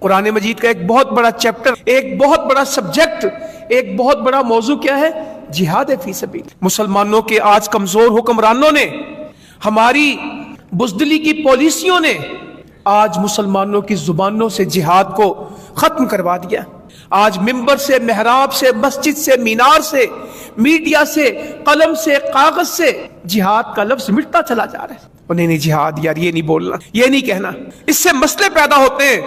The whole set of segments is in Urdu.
قرآن مجید کا ایک بہت بڑا چیپٹر، ایک بہت بڑا سبجیکٹ، ایک بہت بڑا موضوع کیا ہے؟ جہاد فی سبیل۔ مسلمانوں کے آج کمزور حکمرانوں نے، ہماری بزدلی کی پالیسیوں نے آج مسلمانوں کی زبانوں سے جہاد کو ختم کروا دیا۔ آج ممبر سے، محراب سے، مسجد سے، مینار سے، میڈیا سے، قلم سے، کاغذ سے جہاد کا لفظ مٹتا چلا جا رہا ہے۔ نہیں جہاد یار یہ نہیں بولنا، یہ نہیں کہنا، اس سے مسئلے پیدا ہوتے ہیں۔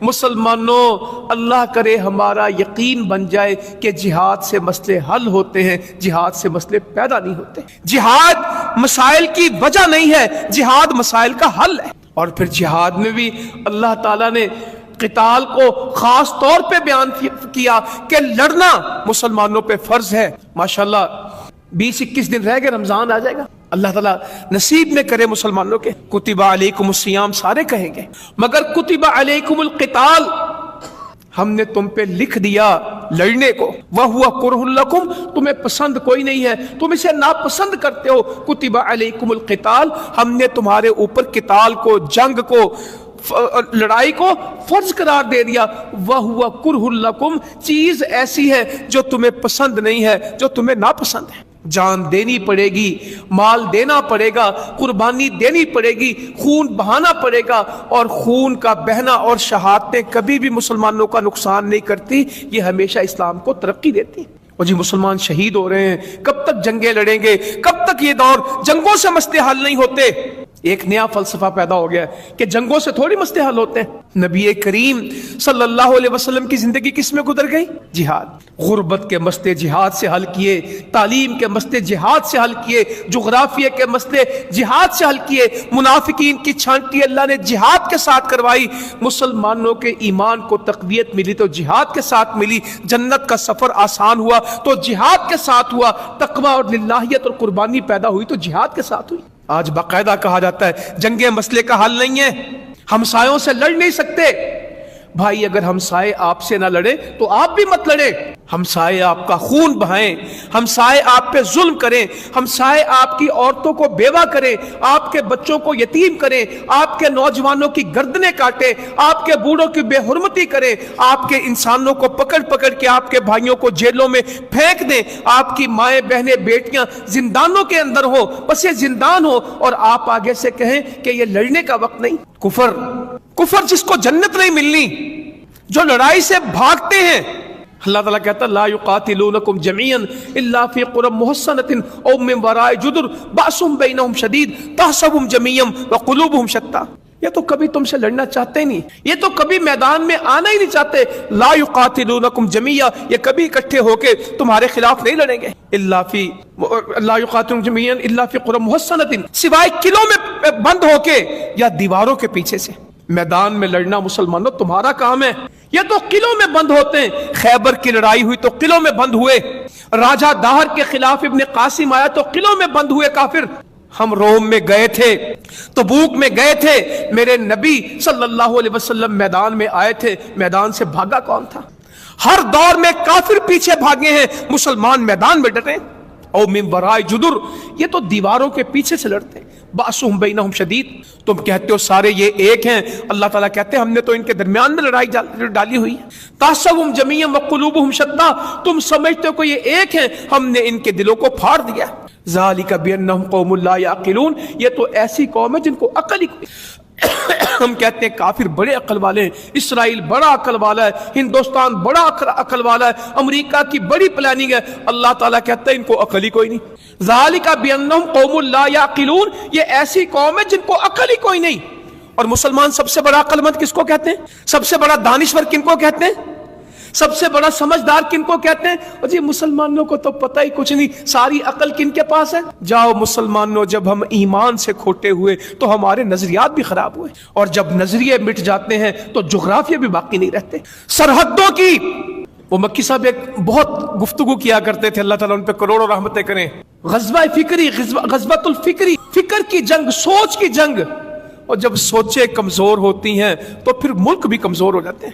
مسلمانوں، اللہ کرے ہمارا یقین بن جائے کہ جہاد سے مسئلے حل ہوتے ہیں، جہاد سے مسئلے پیدا نہیں ہوتے۔ جہاد مسائل کی وجہ نہیں ہے، جہاد مسائل کا حل ہے۔ اور پھر جہاد میں بھی اللہ تعالیٰ نے قتال کو خاص طور پہ بیان کیا کہ لڑنا مسلمانوں پہ فرض ہے۔ ماشاءاللہ 20-21 دن رہ گئے، رمضان آ جائے گا، اللہ تعالیٰ نصیب میں کرے مسلمانوں کے۔ کتب علیکم الصیام سارے کہیں گے، مگر کتب علیکم القتال ہم نے تم پہ لکھ دیا لڑنے کو، وَهُوَ كُرْهٌ لَكُمْ تمہیں پسند کوئی نہیں ہے، تم اسے ناپسند کرتے ہو۔ کتب علیکم القتال ہم نے تمہارے اوپر قتال کو، جنگ کو، لڑائی کو فرض قرار دے دیا۔ وَهُوَ كُرْهٌ لَكُمْ چیز ایسی ہے جو تمہیں پسند نہیں ہے، جو تمہیں ناپسند ہے۔ جان دینی پڑے گی، مال دینا پڑے گا، قربانی دینی پڑے گی، خون بہانا پڑے گا، اور خون کا بہنا اور شہادتیں کبھی بھی مسلمانوں کا نقصان نہیں کرتی، یہ ہمیشہ اسلام کو ترقی دیتی۔ اور جی مسلمان شہید ہو رہے ہیں، کب تک جنگیں لڑیں گے؟ کب تک یہ دور جنگوں سے مسئلے حل نہیں ہوتے؟ ایک نیا فلسفہ پیدا ہو گیا ہے کہ جنگوں سے تھوڑی مسئلے حل ہوتے ہیں۔ نبی کریم صلی اللہ علیہ وسلم کی زندگی کس میں گزر گئی؟ جہاد۔ غربت کے مسئلے جہاد سے حل کیے، تعلیم کے مسئلے جہاد سے حل کیے، جغرافیہ کے مسئلے جہاد سے حل کیے، منافقین کی چھانٹی اللہ نے جہاد کے ساتھ کروائی۔ مسلمانوں کے ایمان کو تقویت ملی تو جہاد کے ساتھ ملی، جنت کا سفر آسان ہوا تو جہاد کے ساتھ ہوا، تقوی اور للہیت اور قربانی پیدا ہوئی تو جہاد کے ساتھ ہوئی۔ آج باقاعدہ کہا جاتا ہے جنگیں مسئلے کا حل نہیں ہے، ہمسایوں سے لڑ نہیں سکتے۔ بھائی اگر ہمسائے آپ سے نہ لڑے تو آپ بھی مت لڑے۔ ہمسائے آپ کا خون بہائیں، ہمسائے آپ پہ ظلم کریں، ہمسائے آپ کی عورتوں کو بیوہ کریں، آپ کے بچوں کو یتیم کریں، آپ کے نوجوانوں کی گردنیں کاٹیں، آپ کے بوڑھوں کی بے حرمتی کریں، آپ کے انسانوں کو پکڑ پکڑ کے آپ کے بھائیوں کو جیلوں میں پھینک دیں، آپ کی مائیں بہنیں بیٹیاں زندانوں کے اندر ہو، بس یہ زندان ہو، اور آپ آگے سے کہیں کہ یہ لڑنے کا وقت نہیں۔ کفر جس کو جنت نہیں ملنی، جو لڑائی سے بھاگتے ہیں، اللہ تعالیٰ کہتا ہے لا یقاتلونکم جميعا الا فی قری محصنۃ او من وراء جدر بأسهم بینہم شدید تحسبهم جميعا وقلوبهم شتیٰ۔ یہ تو کبھی تم سے لڑنا چاہتے ہی نہیں، یہ تو کبھی میدان میں آنا ہی نہیں چاہتے۔ لا یقاتلونکم جميعا یہ کبھی اکٹھے ہو کے تمہارے خلاف نہیں لڑیں گے۔ لا یقاتلونکم جميعا الا فی قری محصنۃ سوائے قلعوں میں بند ہو کے یا دیواروں کے پیچھے سے۔ میدان میں لڑنا مسلمانوں تمہارا کام ہے، یہ تو قلعوں میں بند ہوتے ہیں۔ خیبر کی لڑائی ہوئی تو قلعوں میں بند ہوئے، راجہ داہر کے خلاف ابن قاسم آیا تو قلعوں میں بند ہوئے کافر۔ ہم روم میں گئے تھے، تبوک میں گئے تھے، میرے نبی صلی اللہ علیہ وسلم میدان میں آئے تھے، میدان سے بھاگا کون تھا؟ ہر دور میں کافر پیچھے بھاگے ہیں، مسلمان میدان میں ڈٹے۔ او من وراء جدر یہ تو دیواروں کے پیچھے سے لڑتے ہیں۔ بأسهم بینہم شدید تم کہتے ہو سارے یہ ایک ہیں، اللہ تعالیٰ کہتے ہیں ہم نے تو ان کے درمیان میں لڑائی ڈالی ہوئی ہے۔ تحسبهم جميعا وقلوبهم شتیٰ تم سمجھتے ہو کہ یہ ایک ہیں، ہم نے ان کے دلوں کو پھاڑ دیا۔ ذالک بانہم قوم لا یعقلون یہ تو ایسی قوم ہے جن کو عقل ہی ہم کہتے ہیں کافر بڑے عقل والے ہیں، اسرائیل بڑا عقل والا ہے، ہندوستان بڑا عقل والا ہے، امریکہ کی بڑی پلاننگ ہے۔ اللہ تعالیٰ کہتا ہے ان کو عقل ہی کوئی نہیں۔ ذالک بانہم قوم لا یعقلون یہ ایسی قوم ہے جن کو عقل ہی کوئی نہیں۔ اور مسلمان سب سے بڑا عقل مند کس کو کہتے ہیں؟ سب سے بڑا دانشور کن کو کہتے ہیں؟ سب سے بڑا سمجھدار کن کو کہتے ہیں؟ اور جی مسلمانوں کو تو پتہ ہی کچھ نہیں، ساری عقل کن کے پاس ہے؟ جاؤ مسلمانوں، جب ہم ایمان سے کھوٹے ہوئے تو ہمارے نظریات بھی خراب ہوئے، اور جب نظریے مٹ جاتے ہیں تو جغرافیہ بھی باقی نہیں رہتے۔ سرحدوں کی وہ مکی صاحب ایک بہت گفتگو کیا کرتے تھے، اللہ تعالیٰ ان پہ کروڑوں رحمتیں کریں۔ غزوہ فکری، غزوۃ الفکری، فکر کی جنگ، سوچ کی جنگ، اور جب سوچیں کمزور ہوتی ہیں تو پھر ملک بھی کمزور ہو جاتے ہیں۔